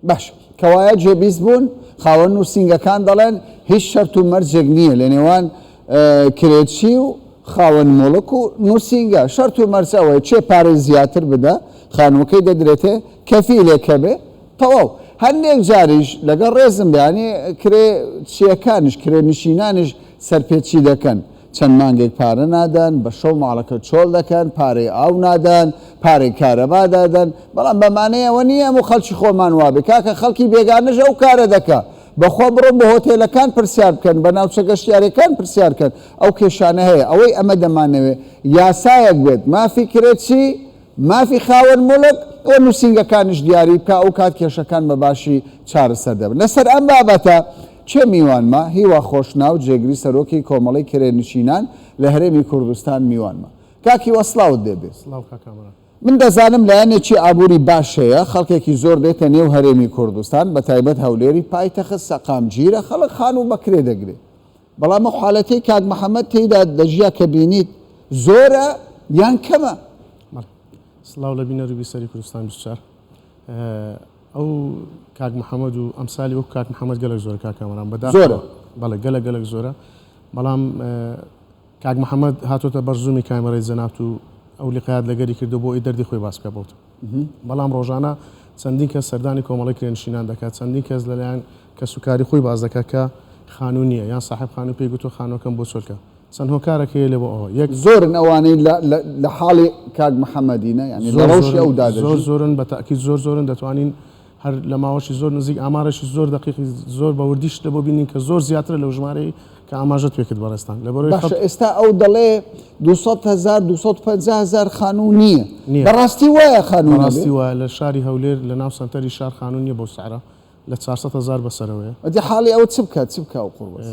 باش کەوایە جێبیست بوون خاوەن نووسینگەکان دەڵێن هیچ شەرت و مەرجێک نییە لە نێوان کرێچی و خاوەن مڵک و نووسینگە شەرت و مەرجەوەی چێ پارەی زیاتر بدە خانووەکەی دەدرێتێ کەفیلێکە بێ تەواو هەندێک جاریش لەگەڵ ڕێزم دەیانی کرێ چیەکانش کرێ نشینانش سەرپێچی دەکەن چەند مانگێک پارە نادەن بە شەو ماڵەکە چۆڵ دەکەن پارەی ئاو نادەن پارەی کارەبا دادەن بەڵام بەمانەیەوە نییە و خەڵکی خۆمان وابێ کاکە خەڵکی بێگانەژە ئەو کارە دەکە بەخۆ بڕۆ بە هۆتێلەکان پرسیار بکەن بە ناوچە گەشتیارەکان پرسیار بکەن ئەو کێشانە هەیە ئەوەی ئەمە دەمانەوێت یاسایەک بێت مافی کرێچی مافی خاوەن مڵک ئەو نووسینگەکانش دیاری بکە ئەو کات کێشەکان بە باشی چارەسەر دەبن لەسەر ئەم بابەتە چێ میوانمە هیوا خۆشناو جێگری سەرۆکی کۆمەڵی کرێنشینان لە هەرێمی کوردستان میوانمە کاکی وەسڵاوت دەبێت من دەزانم لایەنێکی ئابووری باش هەیە خەڵکێکی زۆر دێتە نێو هەرێمی کوردستان بە تایبەت هەولێری پایتەخت سەقامگیرە خەڵک خان و بەکرێ دەگرێت بەڵام ئەو حاڵەتەی کاک محەممەد تێیدا دەژیا کە بینیت زۆرە یان کەمە سڵاو لە بینە ڕووی سەری کوردستان 24 ئەو کاک محەممەد و ئەمسالی وەک کاک محەممەد گەلک زۆر کاکامەران بەدا زۆرە بەڵێ گەلک زۆرە بەڵام کاک محەممەد هاتۆتە بەرزومی کامێرەی جەنابەت و ئەو لیقات لەگەری کردو بۆ ئەی دەردی خۆی باس بکە بۆت بەڵام ڕۆژانە چەندین کەس سەردانی کۆمەڵی کرێنشینان دەکات چەندین کەس لەلایەن کە سوکاری خۆی باز دەکات کە خانوو نییە یان صاحب خانوو پێی گوتو خانووەکەم بۆ چۆلکە چەند هۆکارێک هەیە لێ بۆ ئەوە یەک زۆرن ئەوانەی لە حاڵی کاک محەممەدینە یعنی لە ڕۆژی ئەو زۆر زۆرن بە تاکید زۆرن دەتوانین هەر لە ماوەشی زۆر نزیک ئامارەشی زۆر دقیقی زۆر بە وردیش لە بۆ بینین کە زۆر زیاترە لەو ژمارەی کە ئاماژەت پێکرد بەڕێستان باشە ئێستا ئەو دەڵێ 200,000 خانوو نییە بەڕاستی وایە خانوو ڕاستی وایە لە شاری هەولێر لە ناو سنتەری شار خانوو نییە بۆ سعرە لە 400,000 بەسەرەوەیە ئەدی حاڵی ئەو چ بکە و قوڕبەس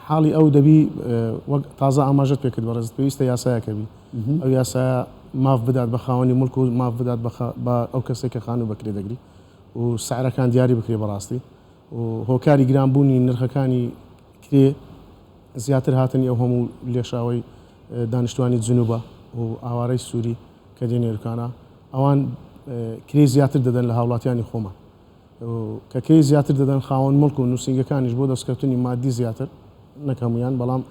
حاڵی ئەو دەبی وەک تازە ئاماژەت پێکرد بەڕێست پێویستە یاسایەکەبی ئەو یاسایە ماف بدات بە خاوەنی مڵک و ماف بدات بە ئەو کەسێک کە خانوو بەکرێ دەگری و سعرەکان دیاری بکرێ بەڕاستی و هۆکاری گرانبوونی نرخەکانی کرێ زیاتر هاتنی ئەو هەموو لێشاوی دانیشتوانی جنوبە و ئاوارەی سووری کە دێنێرکانە ئەوان کرێ زیاتر دەدەن لە هاوڵاتیانی خۆمان کە کرێ زیاتر دەدەن خاوەن مڵک و نووسینگەکانیش بۆ دەستکەوتنی مادی زیاتر نەکەمویان بەڵام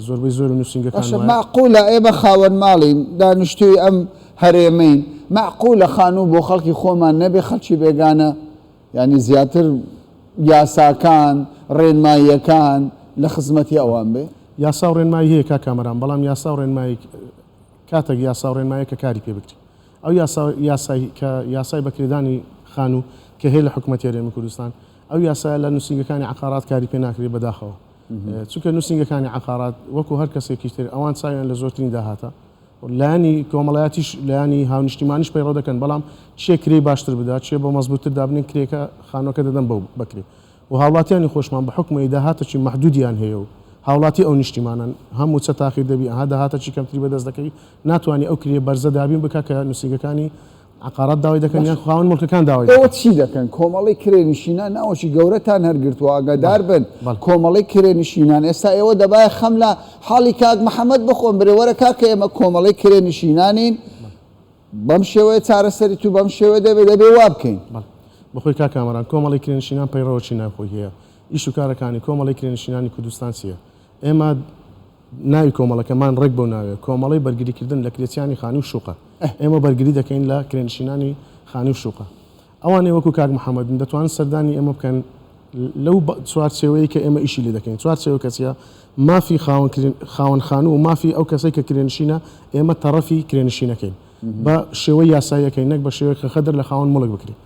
زۆربەی زۆر نووسینگەکان معقولە ئێمە خاوەن ماڵین دانیشتووی ئەم هەرێمەین معقولە خانوو بۆ خەڵکی خۆمان نەبێ خەڵکی بێگانە ینی زیاتر یاساکان ڕێنماییەکان لە خزمەتی ئەوان بێ یاسا و ڕێنمایی هەیە کا کامەران بەڵام یاسا و ڕێنمایی کاتێک یاسا و ڕێنمایە کە کاری پێ بکرێت ئەو یاسای بەکرێدانی خانوو کە هەیە لە حکوومەتی هەرێمی کوردستان ئەو یاسایە لە نووسینگەکانی عقارات کاری پێ ناکرێت بەداخەوە چونکە نووسینگەکانی عقارات وەکو هەر کەسێکی تر ئەوان چاویان لە زۆرترین داهاتە لایانی کۆمەڵایەتیش لایانی هاونیشتیمانیش پەیڕەو دەکەن بەڵام چێ کرێ باشتر بدات چێ بۆ مەزبوطتر دابنین کرێکە خانووەکە دەدەن بەو بکرێت و هاوڵاتیانی خۆشمان بە حکومەی داهاتەی محدودیان هەیە و هاوڵاتی ئەو نیشتیمانن هەموو چە تاخیر دەبی ئەها داهاتەی کەمتری بەدەست دەکەی ناتوانانی ئەو کرێ بەرزە دابین بکە کە نووسینگەکانی عقارات داوای دەکەن یان خاوەن مڵکەکان داوای ئەوە چی دەکەن کۆمەڵی کرێنشینان ناوەشی گەورەتان هەرگرتووە ئاگادار بن کۆمەڵی کرێنشینان ئێستا ئێوە دەبایە خەم لە حاڵی کاک محەممەد بخۆن برێوەرە کاکە ئێمە کۆمەڵی کرێنشینانین بەم شێوەیە چارەسەری تو بەم شێوە دەبێ وا بکەین بەخۆی کا کامەران کۆمەڵی کرێنشینان پەیڕەوەچی ناخۆی هەیە ئیش و کارەکانی کۆمەڵی کرێنشینانی کوردستان چییە ئێمە ناوی کۆمەڵەکەمان ڕێک بۆ ناوێت کۆمەڵی بەرگریکردن لە کرێچیانی خانی و شوقە ئێمە بەرگری دەکەین لە کرێنشینانی خانی و شوقە ئەوانەی وەکو کاک محەممەد دەتوانن سەردانی ئێمە بکەن لەو چوارچێوەیە کە ئێمە ئیشی لێ دەکەین چوارچێوە کەسیە مافی خاوەن خانوو و مافی ئەو کەسێک کە کرێنشینە ئێمە تەڕەفی کرێنشینەکەین بە شێوەی یاساییەکەی نەک بە شێوەیە کە خەدر لە خاوەن مڵک بکرێت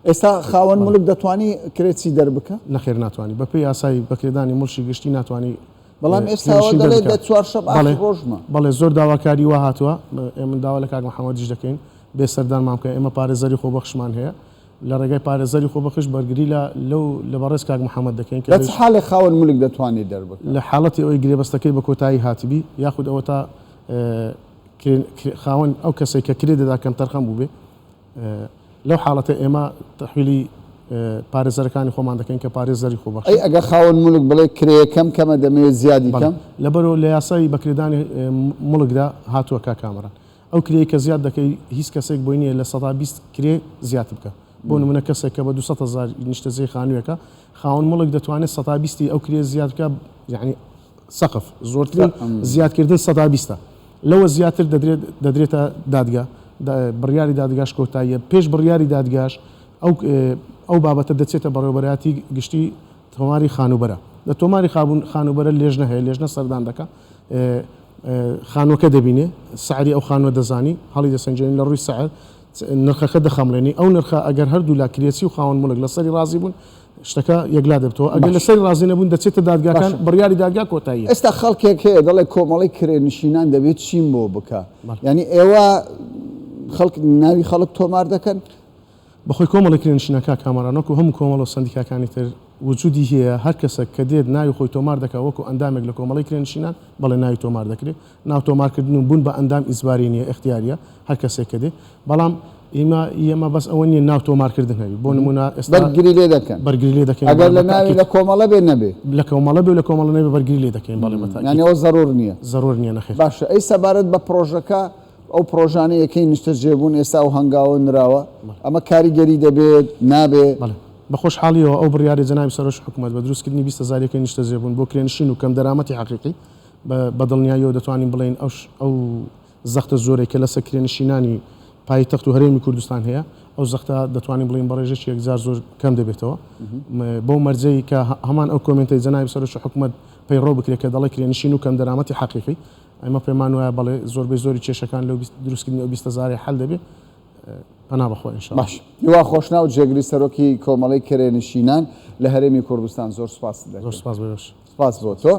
ئێستا خاوەن مڵک دەتوانی کرێتی دەربکە نەخێر ناتوانانی بەپێی یاسایی بەکرێدانی مڵشی گشتی ناتوانانی بەڵام ئێستا دەڵێت دە چوارشەب ڕۆژمە بەڵێ زۆر داواکاری وا هاتووە ئێمە داوا لە کاک محەممەدیش دەکەین بێ سەردانمان بکە ئێمە پارێزەری خۆبەخشمان هەیە لە ڕێگای پارێزەری خۆبەخش بەرگری لە بەڕێز کاک محەممەد دەکەین کە حاڵی خاوەن ملک دەتوانێت دەربکە لە حاڵەتی ئەوەی گرێبەستەکەی بە کۆتایی هاتبی یاخود ئەوە تا خاوەن ئەو کەسێک کە کرێ دەدا کەم تەرخەم بوو بێ لەو حاڵەتە ئێمە تەحویلی پارێزەرەکانی خۆمان دەکەین کە پارێزەری خۆبەخش ئەگە خاوەن ملک بڵێ کرێیەکەم کەمە دەمەوێت زیادی کەم لەبەرەوە لە یاسای بەکرێدانی مڵکدا هاتووە کا کامەران ئەو کرێی کە زیاد دەکەی هیچ کەسێک بۆی نییە لە 120 کرێ زیات بکە بۆ نمونە کەسێک کە بە 200,000 نیشتەجێ خانوویەکە خاوەن مڵک دەتوانێت 120 ئەو کرێ زیاد بکە یعنی سەقف زۆرترین زیادکردن 120 لەوە زیاتر دەدرێتە دادگا بڕیاری دادگاش کۆتاییە پێش بڕیاری دادگاش ئەو بابەتە دەچێتە بەڕێوەبەرەتی گشتی تۆماری خانوبەرە لە تۆماری خانوبەرە لێژنە هەیە لێژنە سەردان دەکە خانووەکە دەبینێ سعری ئەو خانووە دەزانی هەڵی دەسەنجێنین لە ڕووی سعر نرخەکە دەخەمڵێنی ئەو نرخە ئەگەر هەردوو لا کرێسی و خاوەن مڵک لەسەری ڕازی بوون شتەکە یەکلا دەبتەوە ئەگەر لەسەری ڕازی نەبوون دەچێتە دادگاکان بڕیاری دادگا کۆتاییە ئێستا خەڵکێک هەیە دەڵێ کۆمەڵی کرێنشینان دەبێت چیم بۆ بکە ینی ئێوە ناوی خەڵک تۆمار دەکەن بەخۆی کۆمەڵی کرێنشینەکە کامەرانۆک و هەموو کۆمەڵ و سندیکاکانی تر وجودی هەیە هەر کەسێک کە دێت ناوی خۆی تۆمار دەکە وەکو ئەندامێک لە کۆمەڵی کرێنشینان بەڵێ ناوی تۆمار دەکرێت ناو تۆمارکردن و بوون بە ئەندام ئیزباری نیە اختیاریە هەر کەسێک کە دێ بەڵام ئێمە بەس ئەوە نیە ناو تۆمارکردن هەوی بۆ نمونە ئێستا بەرگری لێ دەکەن بەرگری لێ دەکەین ئەگەر لە ناوی لە کۆمەڵە بێ نەبێ لە کۆمەڵە بێ لە کۆمەڵە نەبێ بەرگری لێ دەکەین بەڵێ مەتاکید یعنی ئەوە ضرور نییە ضرور نییە نەخێر باشە ئەی سەبارەت بە پرۆژەکە ئەو پرۆژانە یەکەی نیشتە جێبوون ئێستا و هەنگاوە نراوە ئەمە کاریگەری دەبێت نابێ بە خۆشحاڵیەوە ئەو بڕیاری جەنابی سەرۆش حکوومەت بە دروستکردنی 20,000 نیشتە جێبوون بۆ کرێنشین و کەم دەرامەتی حەقیقی بە دڵنیاییەوە دەتوانین بڵێن ئەو زەختە زۆرێک کە لەسەر کرێنشینانی پایتەخت و هەرێمی کوردستان هەیە ئەو زەختە دەتوانین بڵین بە ڕێژێکی یەکجار زۆر کەم دەبێتەوە بۆ مەرجەی کە هەمان ئەو کۆمنتەی جەنابی سەرۆش حکوومەت پەیڕۆ بکرێت کە دەڵێ کرێنشین و کەم دەرامەتی حەقیقی ئەمە پێمان وایە بەڵێ زۆربەی زۆری کێشەکان لەو دروستکردنی ئەو 20,000 حەل دەبێت پەنا بەخۆ ئینشاءالله باش هیوا خۆشنا و جێگری سەرۆکی کۆمەڵی کرێنشینان لە هەرێمی کوردستان زۆر سپاس دەکەم زۆر سپاس بەش سپاس بۆ تۆ